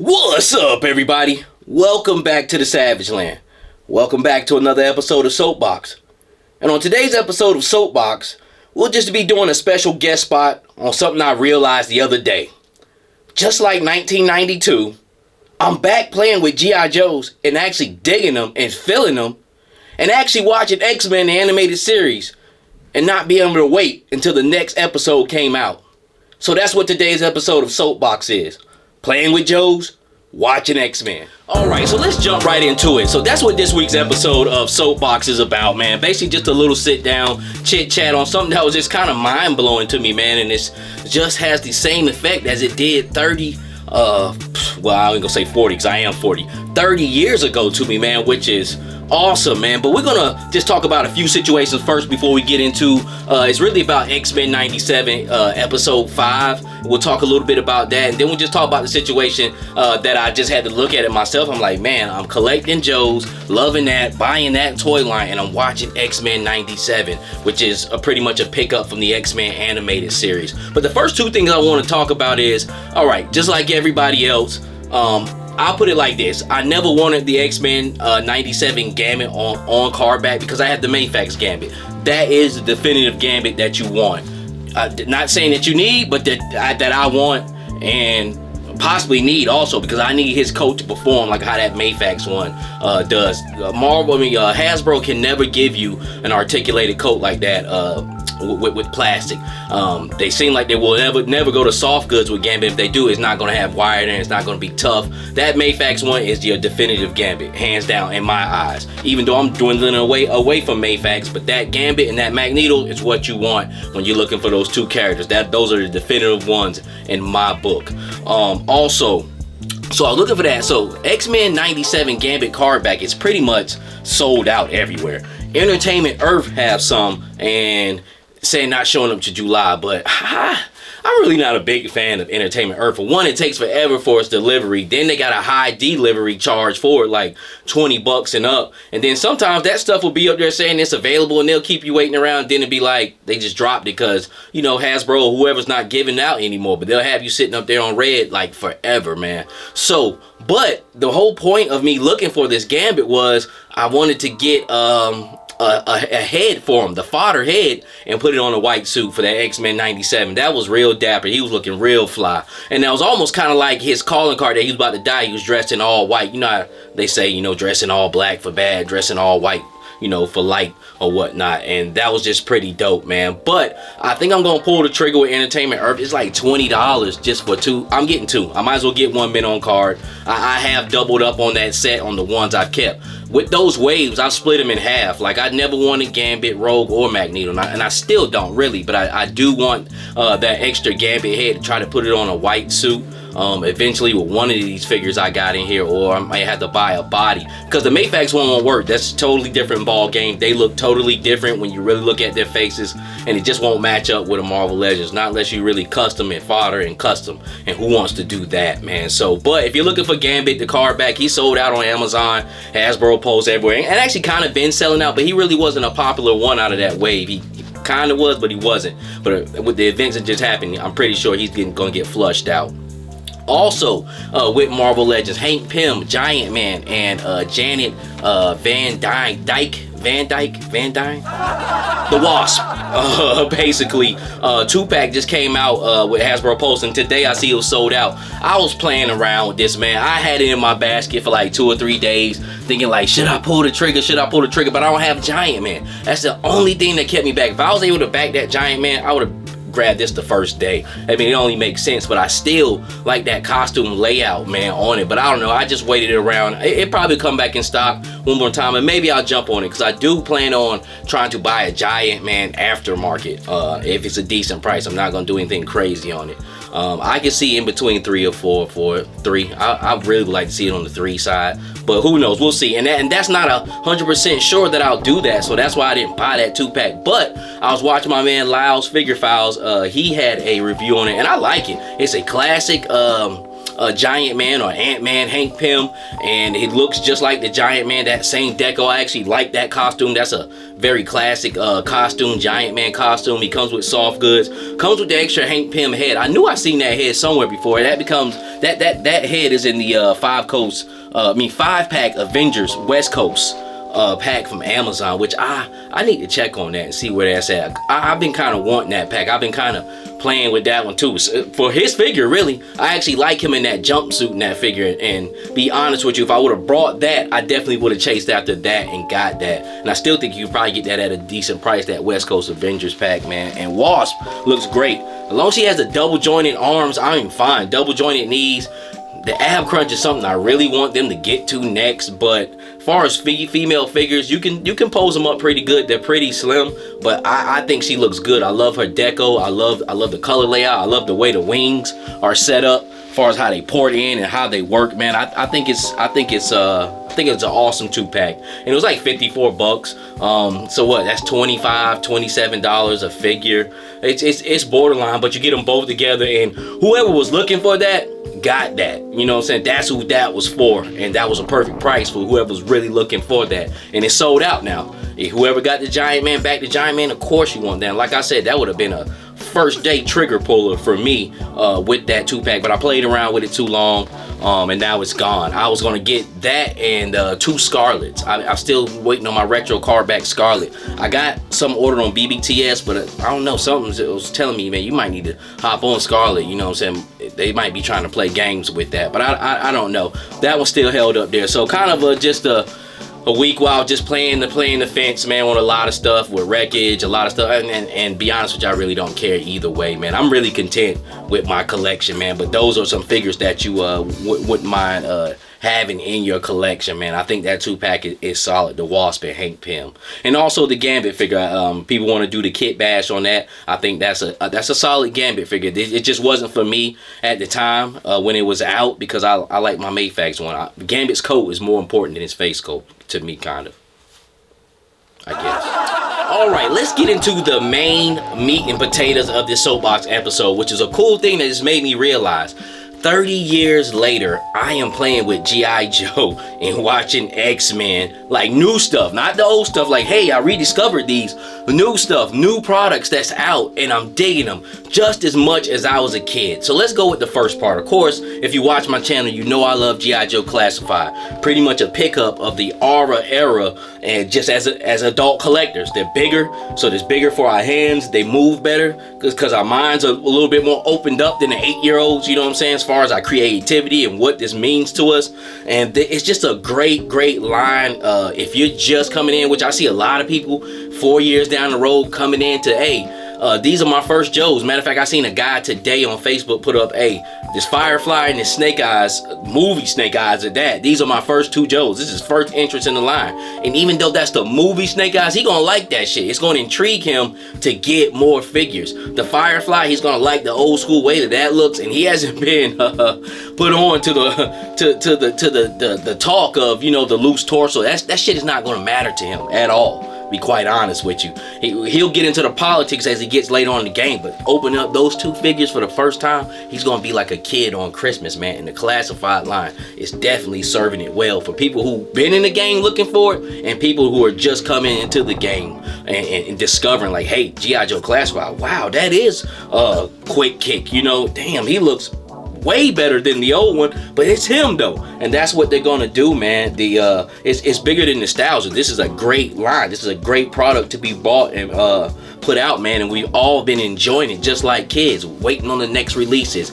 What's up, everybody? Welcome back to the Savage Land. Welcome back to another episode of Soapbox. And on today's episode of Soapbox, we'll just be doing a special guest spot on something I realized the other day. Just like 1992, I'm back playing with G.I. Joes and actually digging them and feeling them, and actually watching X-Men the animated series and not being able to wait until the next episode came out. So that's what today's episode of Soapbox is. Playing with Joes, watching X-Men. Alright, so let's jump right into it. So that's what this week's episode of Soapbox is about, man. Basically just a little sit down, chit chat on something that was just kind of mind blowing to me, man. And it just has the same effect as it did 30, well, I ain't gonna say 40 because I am 40. 30 years ago to me, man, which is awesome, man. But we're gonna just talk about a few situations first before we get into it's really about X-Men 97 episode 5. We'll talk a little bit about that, and then we'll just talk about the situation that I just had to look at it myself. I'm like, man, I'm collecting Joes, loving that, buying that toy line, and I'm watching X-Men 97, which is pretty much a pickup from the X-Men animated series. But the first two things I want to talk about is, all right, just like everybody else, I'll put it like this. I never wanted the X-Men 97 Gambit on card back because I had the Mayfax Gambit. That is the definitive Gambit that you want. Not saying that you need, but that I want and possibly need also, because I need his coat to perform like how that Mayfax one does. Hasbro can never give you an articulated coat like that with plastic. They seem like they will never go to soft goods with Gambit. If they do, it's not going to have wire in it. It's not going to be tough. That Mayfax one is your definitive Gambit, hands down, in my eyes. Even though I'm dwindling away from Mayfax, but that Gambit and that Magneto is what you want when you're looking for those two characters. Those are the definitive ones in my book. Also, so I was looking for that. So X-Men 97 Gambit card back is pretty much sold out everywhere. Entertainment Earth have some, and saying not showing up to July, but I'm really not a big fan of Entertainment Earth. For one, it takes forever for its delivery. Then they got a high delivery charge for it, like $20 and up. And then sometimes that stuff will be up there saying it's available, and they'll keep you waiting around. Then it'll be like they just dropped it because, you know, Hasbro or whoever's not giving out anymore. But they'll have you sitting up there on red like forever, man. So, but the whole point of me looking for this Gambit was I wanted to get a head for him, the fodder head, and put it on a white suit for that X-Men 97. That was real dapper. He was looking real fly. And that was almost kind of like his calling card that he was about to die. He was dressed in all white. You know how they say, you know, dressing all black for bad, dressing all white, you know, for light or whatnot. And that was just pretty dope, man. But I think I'm gonna pull the trigger with Entertainment Earth. It's like $20 just for two. I'm getting two. I might as well get one mint on card. I have doubled up on that set on the ones I've kept. With those waves, I've split them in half. Like, I never wanted Gambit, Rogue, or Magneto, and I still don't really, but I do want that extra Gambit head to try to put it on a white suit. Eventually with one of these figures I got in here, or I might have to buy a body, because the Mayfax one won't work. That's a totally different ball game. They look totally different when you really look at their faces, and it just won't match up with a Marvel Legends, not unless you really custom and fodder and custom, and who wants to do that, man? So, but if you're looking for Gambit, the card back, he sold out on Amazon, Hasbro posts everywhere, and actually kind of been selling out, but he really wasn't a popular one out of that wave. He kind of was, but he wasn't. But with the events that just happened, I'm pretty sure he's gonna get flushed out. Also, with Marvel Legends, Hank Pym, Giantman, and Janet Van Dyne, the Wasp. Basically, 2-pack just came out with Hasbro Post, and today I see it was sold out. I was playing around with this, man. I had it in my basket for like 2 or 3 days, thinking like, should I pull the trigger? Should I pull the trigger? But I don't have Giantman. That's the only thing that kept me back. If I was able to back that Giantman, I would have grab this the first day. I mean, it only makes sense, but I still like that costume layout, man, on it. But I don't know, I just waited around. It probably come back in stock one more time, and maybe I'll jump on it, because I do plan on trying to buy a Giantman aftermarket if it's a decent price. I'm not gonna do anything crazy on it. I can see in between 3 or 4 for 3. I really would like to see it on the 3 side, but who knows, we'll see. And that's not 100% sure that I'll do that, so that's why I didn't buy that 2-pack. But I was watching my man Lyle's Figure Files. He had a review on it, and I like it. It's a classic Giantman or Ant-Man Hank Pym, and it looks just like the Giantman, that same deco. I actually like that costume. That's a very classic costume, Giantman costume. He comes with soft goods, comes with the extra Hank Pym head. I knew I seen that head somewhere before. That becomes that head is in the 5-pack Avengers West Coast pack from Amazon, which I need to check on that and see where that's at. I've been kind of wanting that pack. I've been kind of playing with that one too. For his figure, really, I actually like him in that jumpsuit in that figure, and be honest with you, if I would have brought that, I definitely would have chased after that and got that. And I still think you could probably get that at a decent price, that West Coast Avengers pack, man. And Wasp looks great. As long as she has the double jointed arms, I'm fine. Double jointed knees. The ab crunch is something I really want them to get to next, but as far as female figures, you can pose them up pretty good. They're pretty slim, but I think she looks good. I love her deco. I love the color layout. I love the way the wings are set up, as far as how they port in and how they work, man. I think it's an awesome 2-pack, and it was like 54 bucks. So what? That's $27 a figure. It's borderline, but you get them both together, and whoever was looking for that got that. You know what I'm saying? That's who that was for, and that was a perfect price for whoever was really looking for that. And it's sold out now. If whoever got the Giantman back to Giantman, of course you want that. Like I said, that would have been a first day trigger puller for me with that 2-pack, but I played around with it too long, and now it's gone. I was gonna get that and 2 Scarlets. I'm still waiting on my retro card back Scarlet. I got some ordered on BBTS, but I don't know, something was telling me, man, you might need to hop on Scarlet. You know what I'm saying? They might be trying to play games with that, but I don't know. That one's still held up there, so kind of just a week while just playing the fence, man, on a lot of stuff with wreckage, a lot of stuff, and be honest with you, I really don't care either way, man. I'm really content with my collection, man, but those are some figures that you wouldn't mind having in your collection, man. I think that 2-pack is solid, the Wasp and Hank Pym. And also the Gambit figure, people want to do the kit bash on that. I think that's a solid Gambit figure. It just wasn't for me at the time when it was out, because I like my Mayfax one. Gambit's coat is more important than his face coat to me, kind of, I guess. All right, let's get into the main meat and potatoes of this Soapbox episode, which is a cool thing that just made me realize 30 years later, I am playing with G.I. Joe and watching X-Men, like new stuff, not the old stuff, like, hey, I rediscovered these new stuff, new products that's out, and I'm digging them just as much as I was a kid. So let's go with the first part. Of course, if you watch my channel, you know I love G.I. Joe Classified. Pretty much a pickup of the Aura era, and just as adult collectors. They're bigger, so it's bigger for our hands. They move better because our minds are a little bit more opened up than the 8-year-olds, you know what I'm saying, as far as our creativity and what this means to us. And it's just a great line. If you're just coming in, which I see a lot of people 4 years down the road coming in to, hey, these are my first Joes. Matter of fact, I seen a guy today on Facebook put up, hey, this Firefly and this Snake Eyes, movie Snake Eyes at that. These are my first 2 Joes. This is his first entrance in the line. And even though that's the movie Snake Eyes, he gonna like that shit. It's gonna intrigue him to get more figures. The Firefly, he's gonna like the old school way that looks, and he hasn't been put on to the talk of, you know, the loose torso. That shit is not gonna matter to him at all. Be quite honest with you. He'll get into the politics as he gets later on in the game, but open up those 2 figures for the first time, he's gonna be like a kid on Christmas, man. And the Classified line is definitely serving it well for people who've been in the game looking for it, and people who are just coming into the game and discovering, like, hey, G.I. Joe Classified, wow, that is a quick kick, you know, damn, he looks way better than the old one, but it's him though, and that's what they're gonna do, man. It's bigger than nostalgia. This is a great line. This is a great product to be bought and put out, man, and we've all been enjoying it just like kids, waiting on the next releases.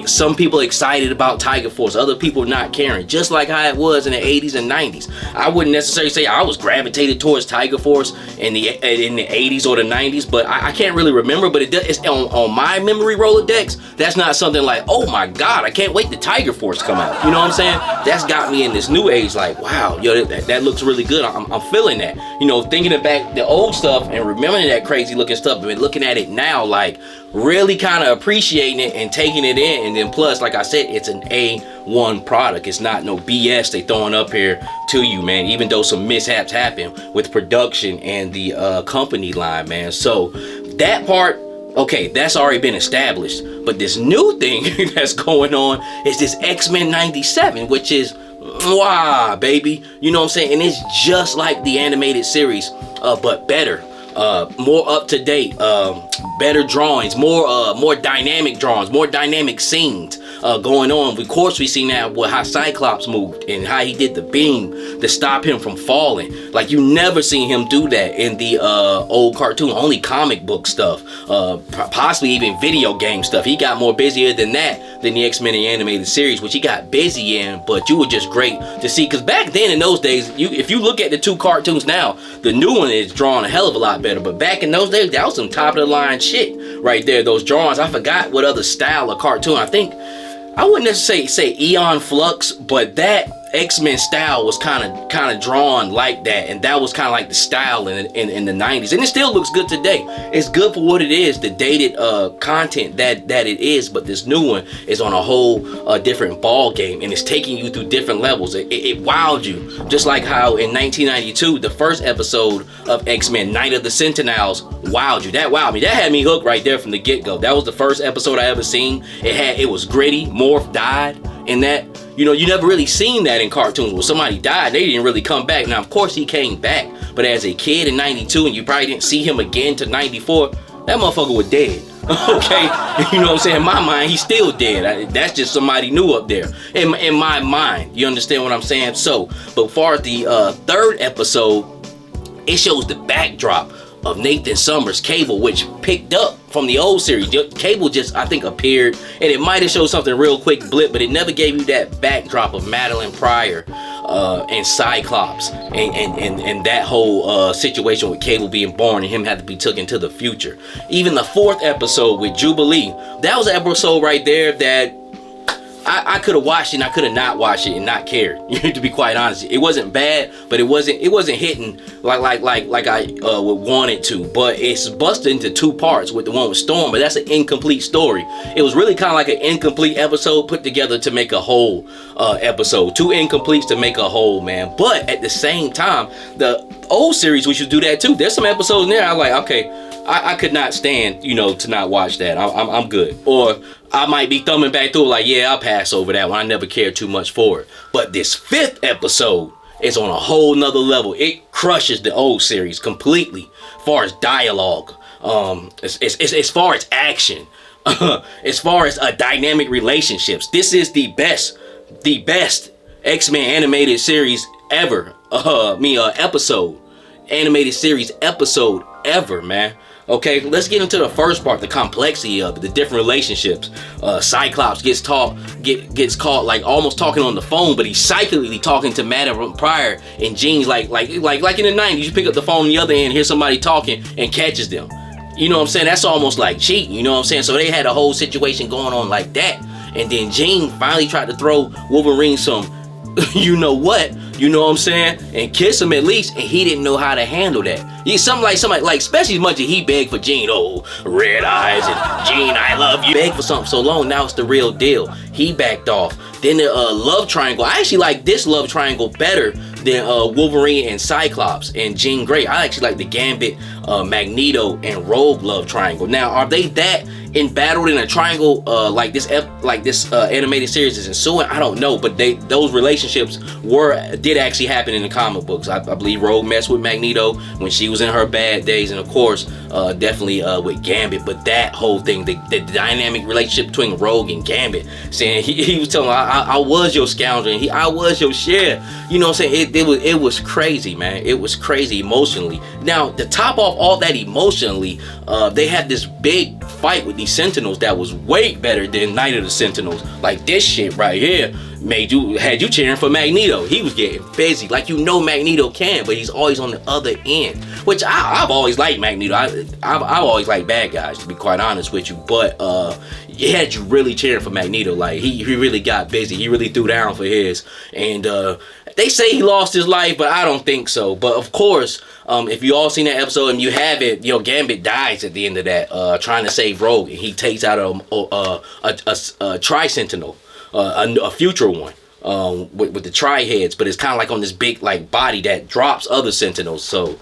Some people excited about Tiger Force, other people not caring, just like how it was in the 80s and 90s. I wouldn't necessarily say I was gravitated towards Tiger Force in the 80s or the 90s, but I can't really remember, but it's on my memory Rolodex. That's not something like, oh my God, I can't wait the Tiger Force come out. You know what I'm saying? That's got me in this new age, like, wow, yo, that looks really good. I'm feeling that. You know, thinking back the old stuff and remembering that crazy looking stuff, but looking at it now, like, really kind of appreciating it and taking it in. And then plus, like I said, it's an A1 product. It's not no BS they throwing up here to you, man, even though some mishaps happen with production and the company line, man. So that part, Okay, that's already been established. But this new thing that's going on is this X-Men 97, which is, wow, baby. You know what I'm saying? And it's just like the animated series, but better. More up to date, better drawings, more dynamic drawings, more dynamic scenes going on. Of course, we see now how Cyclops moved and how he did the beam to stop him from falling. Like, you never seen him do that in the old cartoon, only comic book stuff, possibly even video game stuff. He got more busier than that than the X-Men animated series, which he got busy in, but you were just great to see. Because back then, in those days, if you look at the two cartoons now, the new one is drawn a hell of a lot better. But back in those days, that was some top of the line shit right there. Those drawings, I forgot what other style of cartoon. I think I wouldn't necessarily say Eon Flux, but that X-Men style was kind of drawn like that, and that was kind of like the style in the 90s, and it still looks good today. It's good for what it is, the dated content that it is, but this new one is on a whole different ball game, and it's taking you through different levels. It wowed you, just like how in 1992 the first episode of X-Men Night of the Sentinels wowed you. That wowed me. That had me hooked right there from the get-go. That was the first episode I ever seen. It was gritty. Morph died in that. You know, you never really seen that in cartoons. When somebody died, they didn't really come back. Now, of course, he came back. But as a kid in 92, and you probably didn't see him again to 94, that motherfucker was dead. Okay? You know what I'm saying? In my mind, he's still dead. That's just somebody new up there. In my mind. You understand what I'm saying? So, but far as the third episode, it shows the backdrop of Nathan Summers' Cable, which picked up from the old series. Cable just, I think, appeared, and it might have showed something real quick blip, but it never gave you that backdrop of Madeline Pryor and Cyclops and that whole situation with Cable being born and him had to be taken to the future. Even the fourth episode with Jubilee, that was an episode right there that I could have watched it and I could have not watched it and not cared. To be quite honest, it wasn't bad, but it wasn't hitting like I would want it to. But it's busted into two parts with the one with Storm, but that's an incomplete story. It was really kind of like an incomplete episode put together to make a whole episode. Two incompletes to make a whole, man. But at the same time, the old series, we should do that too. There's some episodes in there I'm like, okay, I could not stand, to not watch that. I'm good. Or I might be thumbing back through like, yeah, I'll pass over that one. I never cared too much for it. But this fifth episode is on a whole nother level. It crushes the old series completely as far as dialogue, as far as action, as far as dynamic relationships. This is the best X-Men animated series ever. Animated series episode ever, man. Okay, let's get into the first part, the complexity of it, the different relationships. Cyclops gets caught like almost talking on the phone, but he's psychically talking to Madame Pryor and Jean like in the 90s. You pick up the phone on the other end, hear somebody talking, and catches them. You know what I'm saying? That's almost like cheating. You know what I'm saying? So they had a whole situation going on like that, and then Jean finally tried to throw Wolverine some, you know what I'm saying, and kiss him at least, and he didn't know how to handle that. Somebody like especially as much as he begged for Jean, red eyes, and Jean, I love you. Begged for something so long, now it's the real deal. He backed off. Then the love triangle. I actually like this love triangle better than Wolverine and Cyclops and Jean Grey. I actually like the Gambit, Magneto, and Rogue love triangle. Now, are they that embattled in a triangle like this animated series is ensuing? I don't know, but those relationships did actually happen in the comic books. I believe Rogue messed with Magneto when she was in her bad days, and of course definitely with Gambit. But that whole thing, the dynamic relationship between Rogue and Gambit, saying he was telling her, I was your scoundrel, and I was your share. You know what I'm saying? It was crazy, man. It was crazy emotionally. Now, to top off all that emotionally, they had this big fight with these Sentinels that was way better than Night of the Sentinels. Like, this shit right here had you cheering for Magneto. He was getting busy, like Magneto can, but he's always on the other end, which I've always liked Magneto. I've always liked bad guys, to be quite honest with you, but it had you really cheering for Magneto. Like, he really got busy. He really threw down for his, and they say he lost his life, but I don't think so. But of course, if you all seen that episode and you haven't, Gambit dies at the end of that, trying to save Rogue, and he takes out a Tri-Sentinel, a future one, with the Tri-Heads, but it's kind of like on this big body that drops other Sentinels. So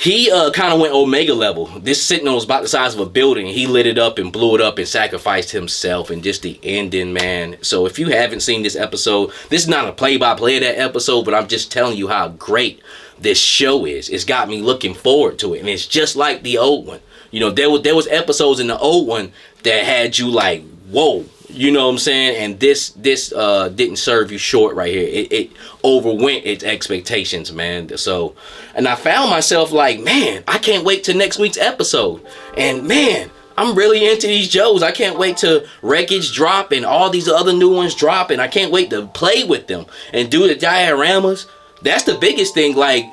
he kind of went Omega level. This Sentinel was about the size of a building. He lit it up and blew it up and sacrificed himself, and just the ending, man. So if you haven't seen this episode, this is not a play-by-play of that episode, but I'm just telling you how great this show is. It's got me looking forward to it, and it's just like the old one. You know, there was episodes in the old one that had you like, whoa. You know what I'm saying? And this didn't serve you short right here. It overwent its expectations, man. So, and I found myself like, man, I can't wait till next week's episode. And man, I'm really into these Joes. I can't wait to Wreckage drop and all these other new ones drop. And I can't wait to play with them and do the dioramas. That's the biggest thing. Like,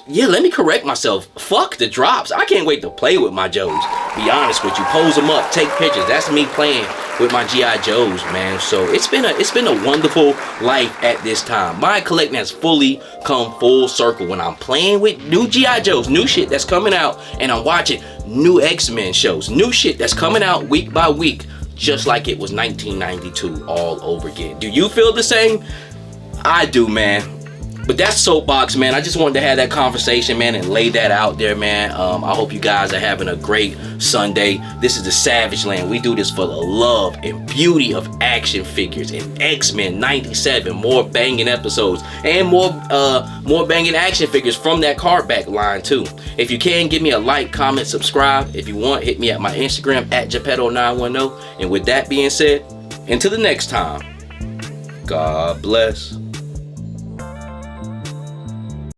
yeah, let me correct myself. Fuck the drops. I can't wait to play with my Joes. Be honest with you. Pose them up. Take pictures. That's me playing with my G.I. Joes, man. So it's been a wonderful life at this time. My collecting has fully come full circle when I'm playing with new G.I. Joes, new shit that's coming out, and I'm watching new X-Men shows, new shit that's coming out week by week, just like it was 1992 all over again. Do you feel the same? I do, man. But that's Soapbox, man. I just wanted to have that conversation, man, and lay that out there, man. I hope you guys are having a great Sunday. This is the Savage Land. We do this for the love and beauty of action figures and X-Men 97, more banging episodes and more banging action figures from that card back line too. If you can, give me a like, comment, subscribe. If you want, hit me at my Instagram at Geppetto910. And with that being said, until the next time, God bless.